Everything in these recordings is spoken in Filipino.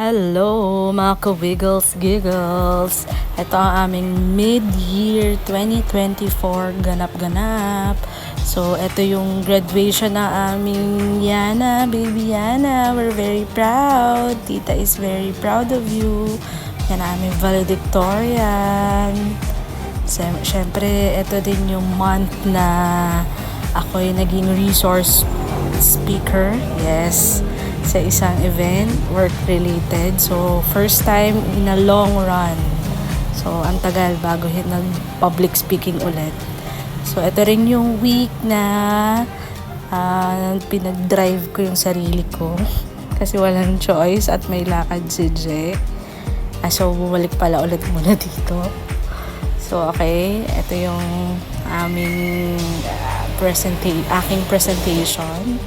Hello mga ka-wiggles giggles. Ito ang aming mid-year 2024 ganap-ganap. So ito yung graduation ng aming Yana, baby Yana. We're very proud. Tita is very proud of you. Yan ang aming valedictorian. Siyempre, ito din yung month na ako'y naging resource speaker. Yes, sa isang event, work-related. So, first time in a long run. So, ang tagal bago nag-public speaking ulit. So, ito rin yung week na pinag-drive ko yung sarili ko. Kasi walang choice at may lakad si Je. So, bumalik pala ulit muna dito. So, okay. Ito yung aming aking presentation.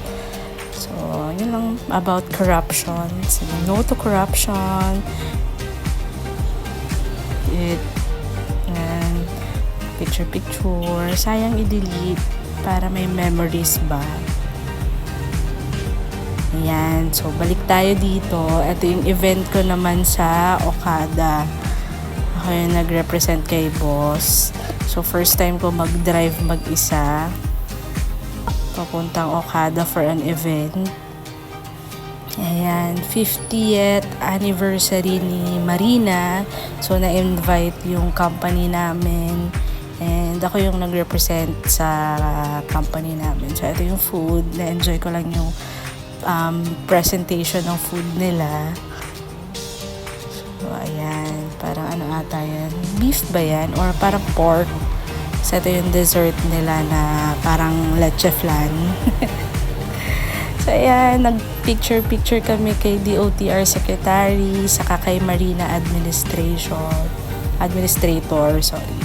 So, yun lang about corruption. So, no to corruption. And picture. Sayang i-delete para may memories ba. Ayan. So, balik tayo dito. Ito yung event ko naman sa Okada. Ako yung nag-represent kay boss. So, first time ko mag-drive mag-isa. Papuntang Okada for an event. Ayan, 50th anniversary ni Marina. So, na-invite yung company namin. And ako yung nag-represent sa company namin. So, ito yung food. Na-enjoy ko lang yung presentation ng food nila. So, ayan. Parang ano ata yan? Beef ba yan? Or parang pork? So, ito yung dessert nila na parang leche flan. So, ayan, nag-picture kami kay DOTR Secretary, saka kay Marina Administrator, sorry.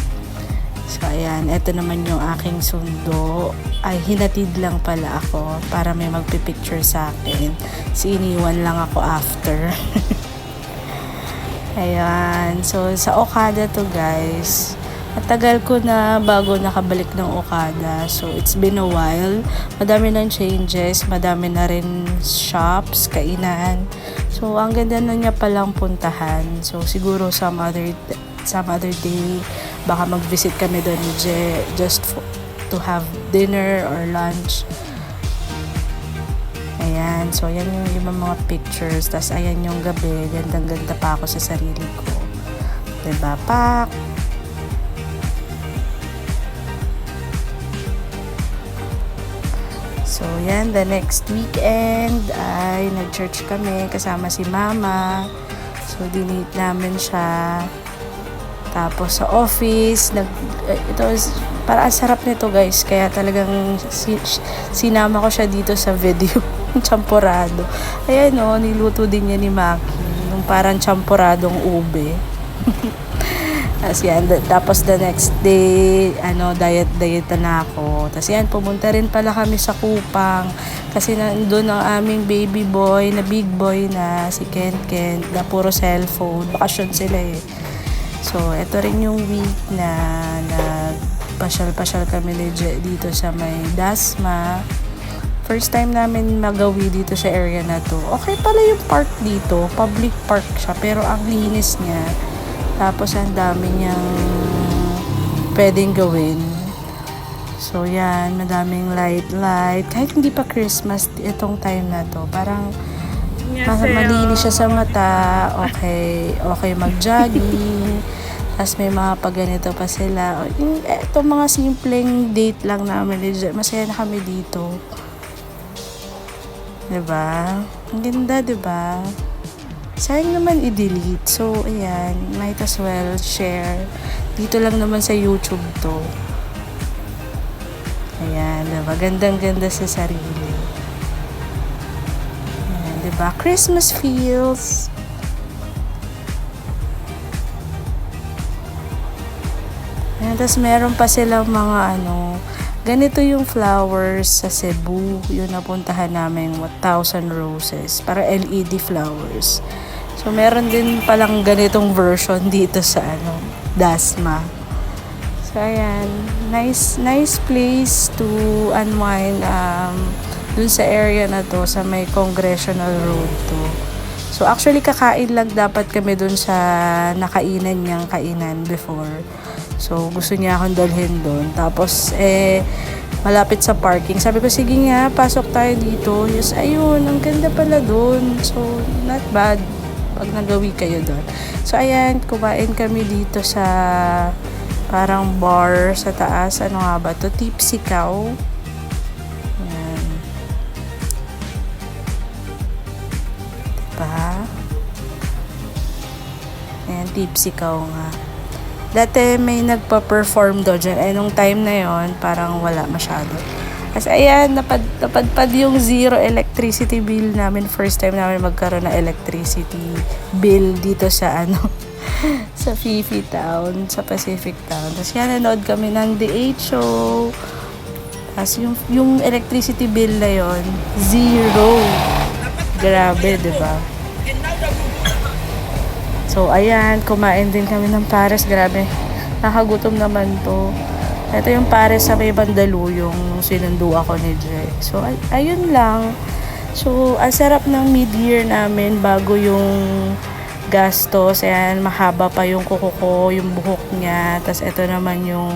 So, ayan, ito naman yung aking sundo. Ay, hinatid lang pala ako para may magpipicture sa akin. Iniwan lang ako after. Ayan, so sa Okada to guys. Matagal ko na bago nakabalik ng Okada. So, it's been a while. Madami ng changes. Madami na rin shops, kainan. So, ang ganda na niya palang puntahan. So, siguro some other day, baka mag-visit kami doon ni Je just to have dinner or lunch. Ayan. So, yan yung mga pictures. Tapos, ayan yung gabi. Gandang-ganda pa ako sa sarili ko. Diba? Pak! So, yan, the next weekend ay nag-church kami kasama si Mama. So, dinate namin siya. Tapos, sa office, para sarap nito guys. Kaya talagang sinama ko siya dito sa video. Champurado. Ayan o, niluto din niya ni Maki. Yung parang champuradong ube. Tapos the next day, diet na ako. Tapos yan, pumunta rin pala kami sa Kupang. Kasi nandun ang aming baby boy, na big boy na si Ken, na puro cellphone. Bakasyon sila eh. So, ito rin yung week na nagpasyal-pasyal kami dito sa may Dasma. First time namin magawi dito sa area na to. Okay pala yung park dito. Public park siya. Pero ang linis niya. Tapos, ang dami niyang pwedeng gawin. So, yan. Madaming light. Kahit hindi pa Christmas, itong time na to. Parang, malinis siya sa mata. Okay mag-jogging. Tapos, may mga pagganito pa sila. Itong mga simpleng date lang namin. Masaya na kami dito. Diba? Ang ganda, diba? Sayang naman i-delete. So, ayan. Might as well share. Dito lang naman sa YouTube to. Ayan, diba? Gandang-ganda sa sarili. Ayan, diba? Christmas feels. Ayan, tapos meron pa silang mga ganito yung flowers sa Cebu. Yung napuntahan namin, 1,000 roses. Para LED flowers. So, meron din palang ganitong version dito sa Dasma. So, ayan. Nice place to unwind dun sa area na to, sa may Congressional Road to. So actually kakain lang dapat kami dun sa nakainan niyang kainan before. So gusto niya akong dalhin dun. Tapos malapit sa parking. Sabi ko, sige nga, pasok tayo dito. Yes, ayun, ang ganda pala dun. So not bad pag nagawi kayo dun. So ayan, kumain kami dito sa parang bar sa taas. Ano nga ba to? Tipsy Cow. Ayan. Diba? Ayan, Tipsy Cow nga. Dati may nagpa-perform doon dyan. Nung time na yon parang wala masyado. Kasi ayan, napadpad yung zero electricity bill namin. First time namin magkaroon ng electricity bill dito sa sa Fifi Town, sa Pacific Town. Tapos yan, nanood kami ng The 8 Show. Tapos yung electricity bill na yon zero. Grabe, diba? So, ayan, kumain din kami ng pares. Grabe, nakagutom naman to. Ito yung pares sa may Bandaluyong sinundo ako ni Jay. So, ayun lang. So, ang sarap ng mid-year namin bago yung gastos. Ayan, mahaba pa yung kuko ko, yung buhok niya. Tapos, ito naman yung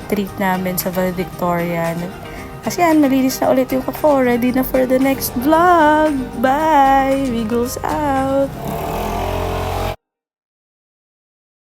treat namin sa valedictorian. Kasi yan, malinis na ulit yung kuko. Ready na for the next vlog. Bye! Wiggles out!